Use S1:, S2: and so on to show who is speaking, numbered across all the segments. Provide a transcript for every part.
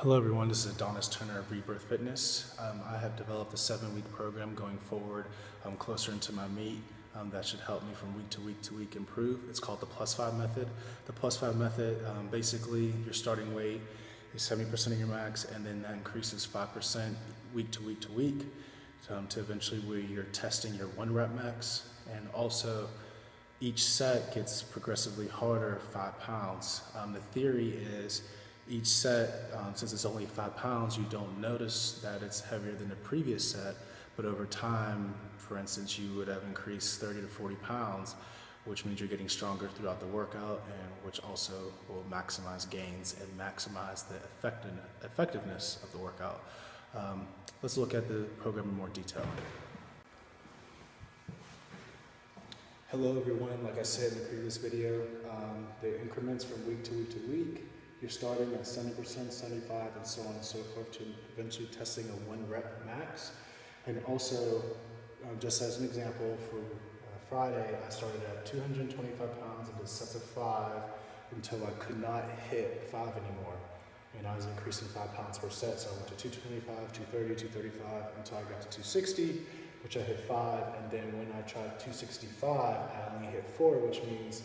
S1: Hello everyone, this is Adonis Turner of Rebirth Fitness. I have developed a 7-week program going forward closer into my meet that should help me from week to week to week improve. It's called the +5 method. The +5 method, basically your starting weight is 70% of your max, and then that increases 5% week to week to week to eventually where you're testing your 1 rep max. And also each set gets progressively harder, 5 pounds. The theory is each set, since it's only 5 pounds, you don't notice that it's heavier than the previous set, but over time, for instance, you would have increased 30 to 40 pounds, which means you're getting stronger throughout the workout, and which also will maximize gains and maximize the effectiveness of the workout. Let's look at the program in more detail. Hello everyone, like I said in the previous video, the increments from week to week to week, you're starting at 70%, 75, and so on and so forth to eventually testing a 1 rep max. And also, just as an example, for Friday, I started at 225 pounds and did sets of 5 until I could not hit 5 anymore. And I was increasing 5 pounds per set, so I went to 225, 230, 235, until I got to 260, which I hit 5, and then when I tried 265, I only hit 4, which means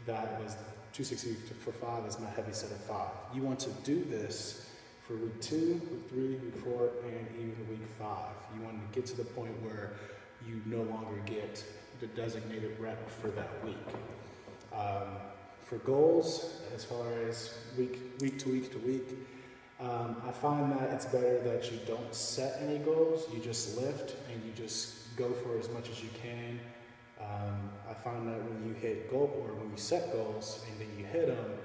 S1: that was 260 for 5 is my heavy set of 5. You want to do this for week 2, week 3, week 4, and even week 5. You want to get to the point where you no longer get the designated rep for that week. For goals, as far as week to week to week, I find that it's better that you don't set any goals. You just lift and you just go for as much as you can. I find that when you hit goal, or when you set goals and then you hit them,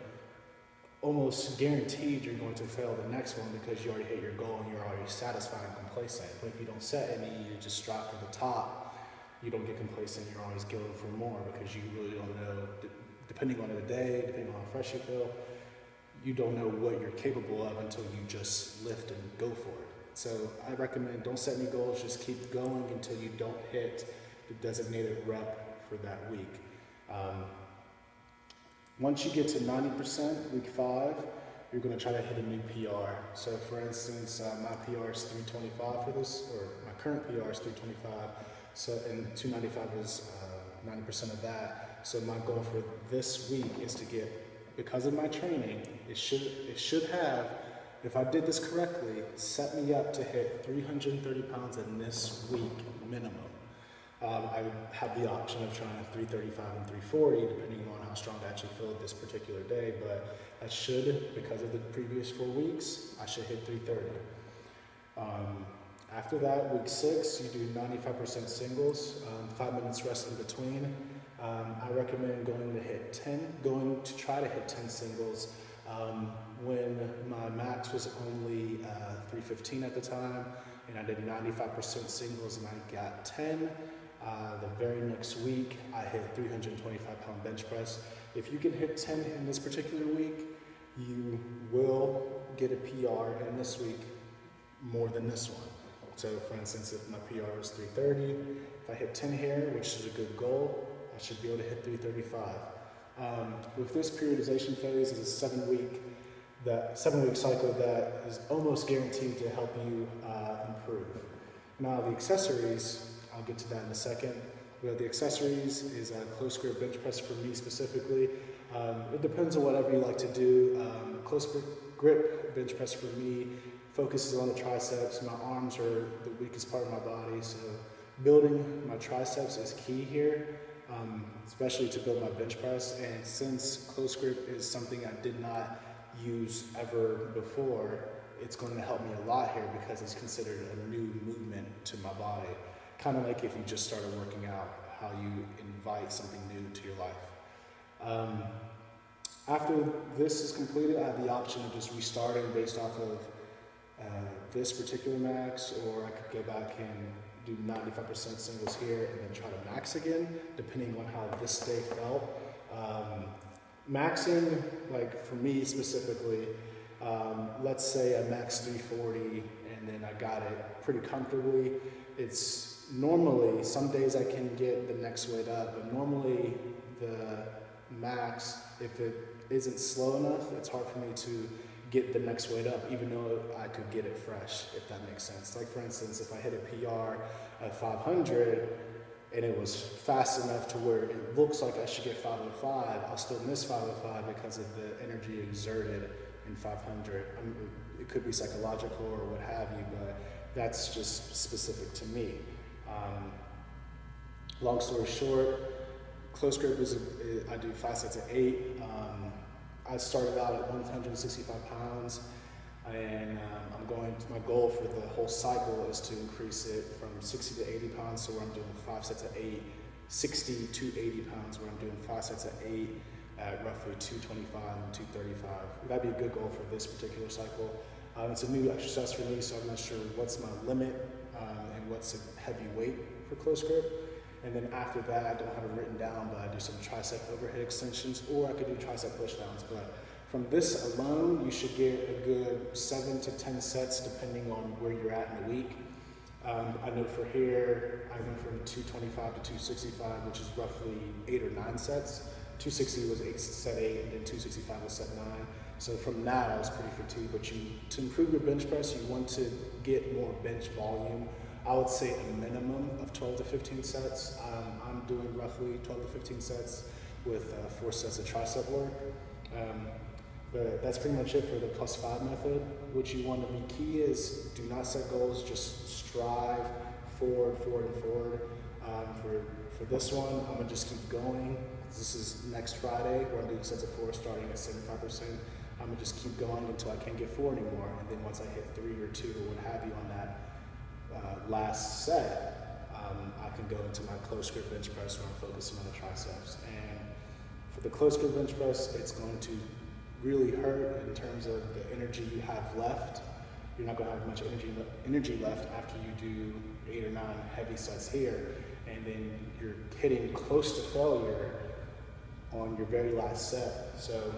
S1: almost guaranteed you're going to fail the next one because you already hit your goal and you're already satisfied and complacent. But if you don't set any, you just strive for the top, you don't get complacent, you're always going for more because you really don't know, depending on the day, depending on how fresh you feel, you don't know what you're capable of until you just lift and go for it. So I recommend don't set any goals, just keep going until you don't hit the designated rep for that week. Once you get to 90%, week 5, you're going to try to hit a new PR. So for instance, my PR is 325 for this, or my current PR is 325. So, and 295 is 90% of that. So my goal for this week is to get, because of my training, it should have, if I did this correctly, set me up to hit 330 pounds in this week minimum. I would have the option of trying 335 and 340, depending on how strong I actually feel this particular day, but I should, because of the previous 4 weeks, I should hit 330. After that, week 6, you do 95% singles, 5 minutes rest in between. I recommend going to try to hit 10 singles. When my max was only 315 at the time, and I did 95% singles and I got 10, the very next week, I hit 325-pound bench press. If you can hit 10 in this particular week, you will get a PR in this week more than this one. So for instance, if my PR is 330, if I hit 10 here, which is a good goal, I should be able to hit 335. With this periodization phase, is a 7-week cycle that is almost guaranteed to help you improve. Now the accessories, I'll get to that in a second. Well, the accessories is a close grip bench press for me specifically. It depends on whatever you like to do. Close grip bench press for me focuses on the triceps. My arms are the weakest part of my body, so building my triceps is key here, especially to build my bench press. And since close grip is something I did not use ever before, it's going to help me a lot here because it's considered a new movement to my body. Kind of like if you just started working out, how you invite something new to your life. After this is completed, I have the option of just restarting based off of this particular max, or I could go back and do 95% singles here and then try to max again, depending on how this day felt. Maxing, like for me specifically, let's say I maxed 340 and then I got it pretty comfortably. It's normally, some days I can get the next weight up, but normally the max, if it isn't slow enough, it's hard for me to get the next weight up, even though I could get it fresh, if that makes sense. Like for instance, if I hit a PR at 500 and it was fast enough to where it looks like I should get 505, I'll still miss 505 because of the energy exerted in 500. It could be psychological or what have you, but that's just specific to me. Long story short, close grip I do 5 sets of 8. I started out at 165 pounds, and my goal for the whole cycle is to increase it from 60 to 80 pounds, so where I'm doing 5 sets of 8, 60 to 80 pounds, where I'm doing 5 sets of 8 at roughly 225 and 235. That'd be a good goal for this particular cycle. It's a new exercise for me, so I'm not sure what's my limit and what's a heavy weight for close grip. And then after that, I don't have it written down, but I do some tricep overhead extensions, or I could do tricep pushdowns. But from this alone, you should get a good 7 to 10 sets, depending on where you're at in the week. I know for here, I went from 225 to 265, which is roughly 8 or 9 sets. 260 was set 8, and then 265 was set 9. So from that, I was pretty fatigued. But to improve your bench press, you want to get more bench volume. I would say a minimum of 12 to 15 sets. I'm doing roughly 12 to 15 sets with 4 sets of tricep work. But that's pretty much it for the +5 method. What you want to be key is do not set goals, just strive forward, forward, and forward. For this one, I'm gonna just keep going. This is next Friday where I'm doing sets of 4 starting at 75%. I'm gonna just keep going until I can't get 4 anymore. And then once I hit 3 or 2 or what have you on that last set, I can go into my close grip bench press where I'm focusing on the triceps. And for the close grip bench press, it's going to really hurt in terms of the energy you have left. You're not going to have much energy left after you do 8 or 9 heavy sets here, and then you're hitting close to failure on your very last set. So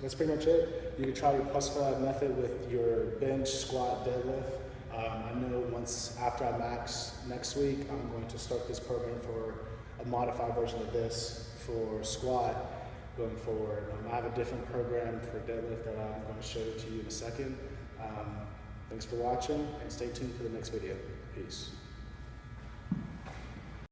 S1: that's pretty much it. You can try your +5 method with your bench, squat, deadlift. I know once after I max next week, I'm going to start this program for a modified version of this for squat going forward. I have a different program for deadlift that I'm going to show to you in a second. Thanks for watching, and stay tuned for the next video. Peace.